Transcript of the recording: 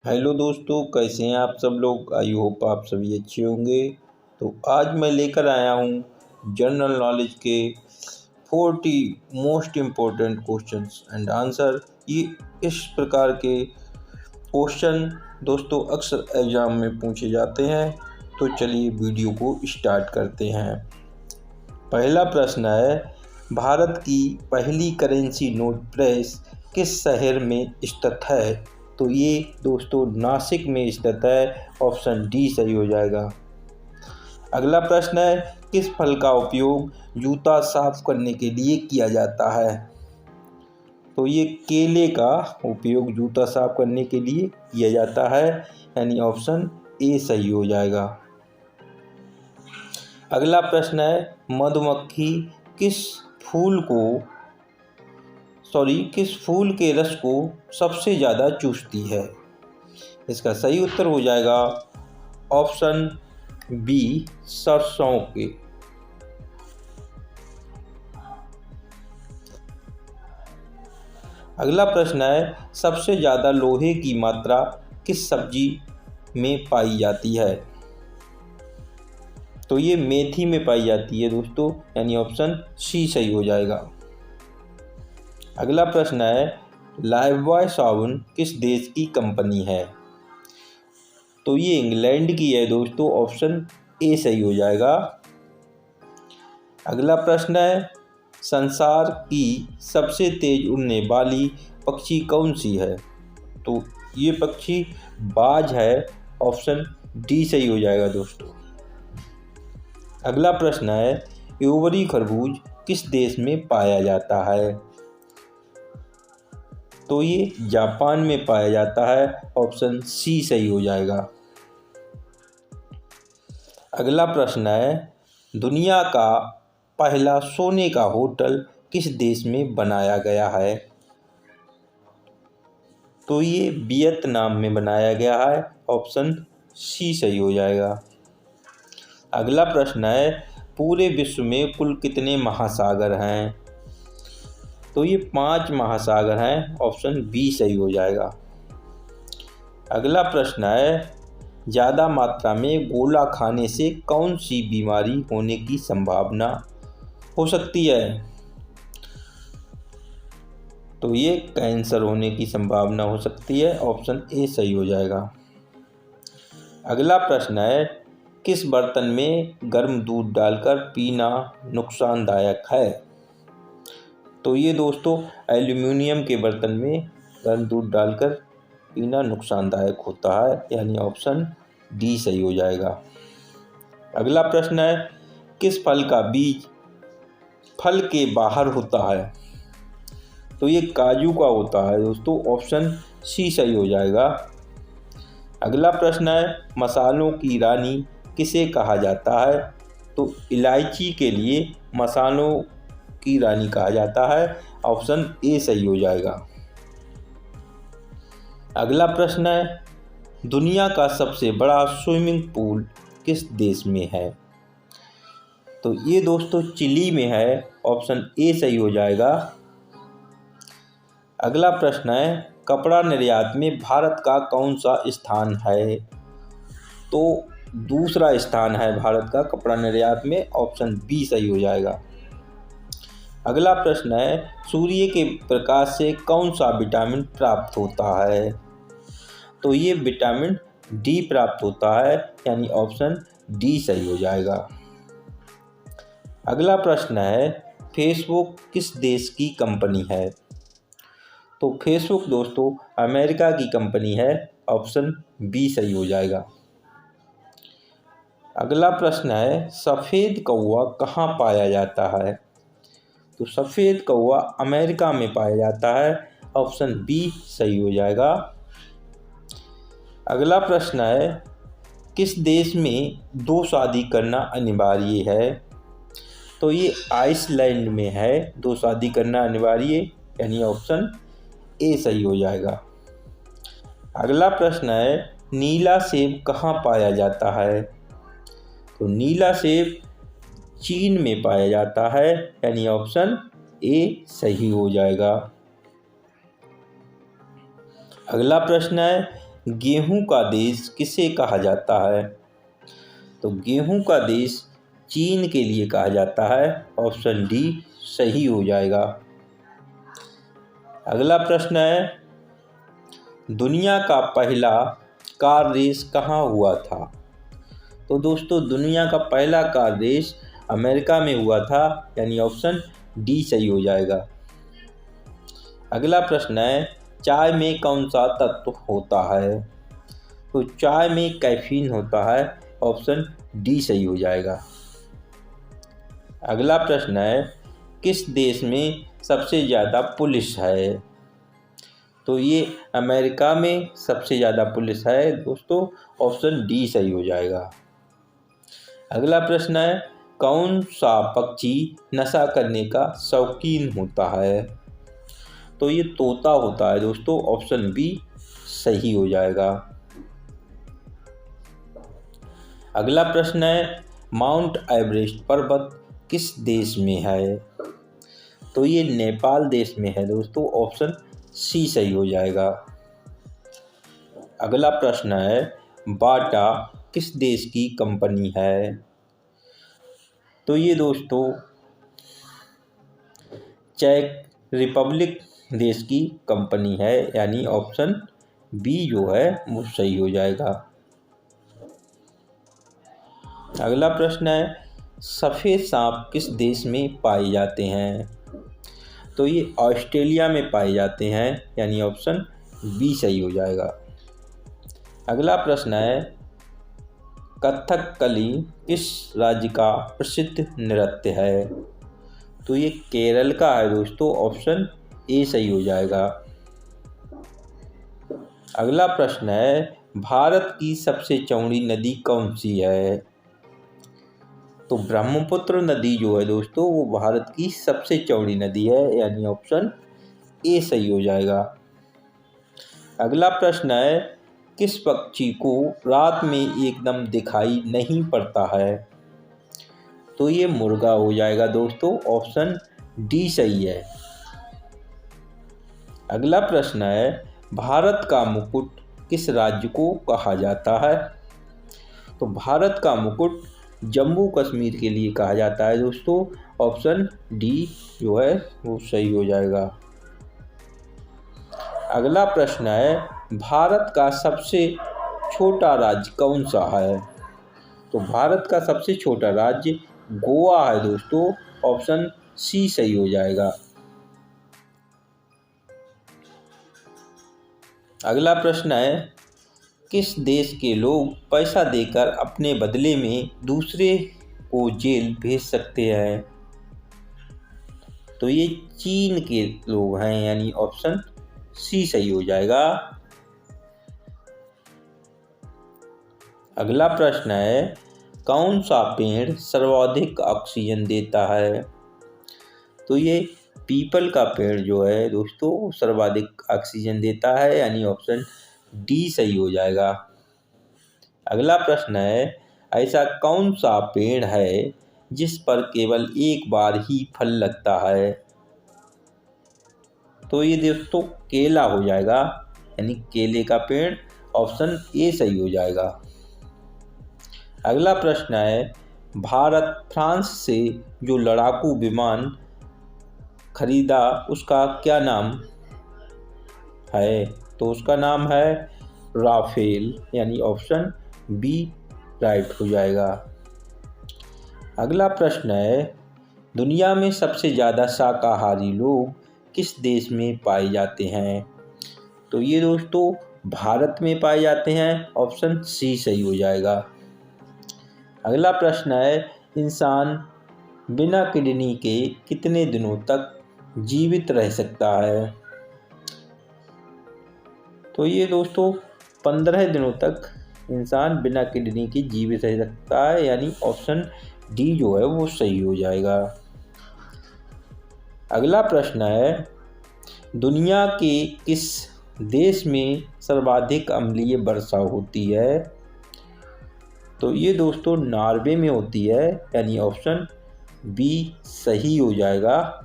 Hello दोस्तों, कैसे हैं आप सब लोग। आई होप आप सभी अच्छे होंगे। तो आज मैं लेकर आया हूँ जनरल नॉलेज के 40 most important questions and answer. ये इस प्रकार के क्वेश्चन दोस्तों अक्सर एग्ज़ाम में पूछे जाते हैं। तो चलिए वीडियो को स्टार्ट करते हैं। पहला प्रश्न है, भारत की पहली करेंसी नोट प्रेस किस शहर में स्थित है। तो ये दोस्तों नासिक में स्थित है। ऑप्शन डी सही हो जाएगा। अगला प्रश्न है, किस फल का उपयोग जूता साफ करने के लिए किया जाता है। तो ये केले का उपयोग जूता साफ करने के लिए किया जाता है, यानी ऑप्शन ए सही हो जाएगा। अगला प्रश्न है, मधुमक्खी किस फूल के रस को सबसे ज़्यादा चूसती है। इसका सही उत्तर हो जाएगा ऑप्शन बी सरसों के। अगला प्रश्न है, सबसे ज़्यादा लोहे की मात्रा किस सब्जी में पाई जाती है। तो ये मेथी में पाई जाती है दोस्तों, यानी ऑप्शन सी सही हो जाएगा। अगला प्रश्न है, लाइफबॉय साबुन किस देश की कंपनी है। तो ये इंग्लैंड की है दोस्तों, ऑप्शन ए सही हो जाएगा। अगला प्रश्न है, संसार की सबसे तेज उड़ने वाली पक्षी कौन सी है। तो ये पक्षी बाज है, ऑप्शन डी सही हो जाएगा दोस्तों। अगला प्रश्न है, इवोरी खरबूज किस देश में पाया जाता है। तो ये जापान में पाया जाता है, ऑप्शन सी सही हो जाएगा। अगला प्रश्न है, दुनिया का पहला सोने का होटल किस देश में बनाया गया है। तो ये वियतनाम में बनाया गया है, ऑप्शन सी सही हो जाएगा। अगला प्रश्न है, पूरे विश्व में कुल कितने महासागर हैं। तो ये 5 महासागर हैं, ऑप्शन बी सही हो जाएगा। अगला प्रश्न है, ज़्यादा मात्रा में गोला खाने से कौन सी बीमारी होने की संभावना हो सकती है। तो ये कैंसर होने की संभावना हो सकती है, ऑप्शन ए सही हो जाएगा। अगला प्रश्न है, किस बर्तन में गर्म दूध डालकर पीना नुकसानदायक है। तो ये दोस्तों एल्युमिनियम के बर्तन में गर्म दूध डालकर पीना नुकसानदायक होता है, यानी ऑप्शन डी सही हो जाएगा। अगला प्रश्न है, किस फल का बीज फल के बाहर होता है। तो ये काजू का होता है दोस्तों, ऑप्शन सी सही हो जाएगा। अगला प्रश्न है, मसालों की रानी किसे कहा जाता है। तो इलायची के लिए मसालों की रानी कहा जाता है, ऑप्शन ए सही हो जाएगा। अगला प्रश्न है, दुनिया का सबसे बड़ा स्विमिंग पूल किस देश में है। तो ये दोस्तों चिली में है, ऑप्शन ए सही हो जाएगा। अगला प्रश्न है, कपड़ा निर्यात में भारत का कौन सा स्थान है। तो दूसरा स्थान है भारत का कपड़ा निर्यात में, ऑप्शन बी सही हो जाएगा। अगला प्रश्न है, सूर्य के प्रकाश से कौन सा विटामिन प्राप्त होता है। तो ये विटामिन डी प्राप्त होता है, यानी ऑप्शन डी सही हो जाएगा। अगला प्रश्न है, फेसबुक किस देश की कंपनी है। तो फेसबुक दोस्तों अमेरिका की कंपनी है, ऑप्शन बी सही हो जाएगा। अगला प्रश्न है, सफ़ेद कौवा कहाँ पाया जाता है। तो सफ़ेद कौवा अमेरिका में पाया जाता है, ऑप्शन बी सही हो जाएगा। अगला प्रश्न है, किस देश में 2 शादी करना अनिवार्य है। तो ये आइसलैंड में है 2 शादी करना अनिवार्य, यानी ऑप्शन ए सही हो जाएगा। अगला प्रश्न है, नीला सेब कहाँ पाया जाता है। तो नीला सेब चीन में पाया जाता है, यानी ऑप्शन ए सही हो जाएगा। अगला प्रश्न है, गेहूं का देश किसे कहा जाता है? तो गेहूं का देश चीन के लिए कहा जाता है। ऑप्शन डी सही हो जाएगा। अगला प्रश्न है, दुनिया का पहला कार रेस कहाँ हुआ था? तो दोस्तों दुनिया का पहला कार रेस अमेरिका में हुआ था, यानी ऑप्शन डी सही हो जाएगा। अगला प्रश्न है, चाय में कौन सा तत्व होता है? तो चाय में कैफीन होता है। ऑप्शन डी सही हो जाएगा। अगला प्रश्न है, किस देश में सबसे ज़्यादा पुलिस है? तो ये अमेरिका में सबसे ज़्यादा पुलिस है दोस्तों। ऑप्शन डी सही हो जाएगा। अगला प्रश्न है, कौन सा पक्षी नशा करने का शौकीन होता है? तो ये तोता होता है दोस्तों। ऑप्शन बी सही हो जाएगा। अगला प्रश्न है, माउंट एवरेस्ट पर्वत किस देश में है? तो ये नेपाल देश में है दोस्तों। ऑप्शन सी सही हो जाएगा। अगला प्रश्न है, बाटा किस देश की कंपनी है? तो ये दोस्तों चेक रिपब्लिक देश की कंपनी है, यानी ऑप्शन बी जो है वो सही हो जाएगा। अगला प्रश्न है, सफ़ेद सांप किस देश में पाए जाते हैं? तो ये ऑस्ट्रेलिया में पाए जाते हैं, यानी ऑप्शन बी सही हो जाएगा। अगला प्रश्न है, कथकली किस राज्य का प्रसिद्ध नृत्य है? तो ये केरल का है दोस्तों। ऑप्शन ए सही हो जाएगा। अगला प्रश्न है, भारत की सबसे चौड़ी नदी कौन सी है? तो ब्रह्मपुत्र नदी जो है दोस्तों वो भारत की सबसे चौड़ी नदी है, यानी ऑप्शन ए सही हो जाएगा। अगला प्रश्न है, किस पक्षी को रात में एकदम दिखाई नहीं पड़ता है? तो ये मुर्गा हो जाएगा दोस्तों। ऑप्शन डी सही है। अगला प्रश्न है, भारत का मुकुट किस राज्य को कहा जाता है? तो भारत का मुकुट जम्मू कश्मीर के लिए कहा जाता है दोस्तों। ऑप्शन डी जो है वो सही हो जाएगा। अगला प्रश्न है, भारत का सबसे छोटा राज्य कौन सा है? तो भारत का सबसे छोटा राज्य गोवा है दोस्तों। ऑप्शन सी सही हो जाएगा। अगला प्रश्न है, किस देश के लोग पैसा देकर अपने बदले में दूसरे को जेल भेज सकते हैं? तो ये चीन के लोग हैं, यानी ऑप्शन सी सही हो जाएगा। अगला प्रश्न है, कौन सा पेड़ सर्वाधिक ऑक्सीजन देता है? तो ये पीपल का पेड़ जो है दोस्तों सर्वाधिक ऑक्सीजन देता है, यानी ऑप्शन डी सही हो जाएगा। अगला प्रश्न है, ऐसा कौन सा पेड़ है जिस पर केवल एक बार ही फल लगता है? तो ये दोस्तों केला हो जाएगा, यानी केले का पेड़। ऑप्शन ए सही हो जाएगा। अगला प्रश्न है, भारत फ्रांस से जो लड़ाकू विमान खरीदा उसका क्या नाम है? तो उसका नाम है राफेल, यानी ऑप्शन बी राइट हो जाएगा। अगला प्रश्न है, दुनिया में सबसे ज़्यादा शाकाहारी लोग किस देश में पाए जाते हैं? तो ये दोस्तों भारत में पाए जाते हैं। ऑप्शन सी सही हो जाएगा। अगला प्रश्न है, इंसान बिना किडनी के कितने दिनों तक जीवित रह सकता है? तो ये दोस्तों 15 दिनों तक इंसान बिना किडनी के जीवित रह सकता है, यानी ऑप्शन डी जो है वो सही हो जाएगा। अगला प्रश्न है, दुनिया के किस देश में सर्वाधिक अम्लीय वर्षा होती है? तो ये दोस्तों नॉर्वे में होती है, यानी ऑप्शन बी सही हो जाएगा।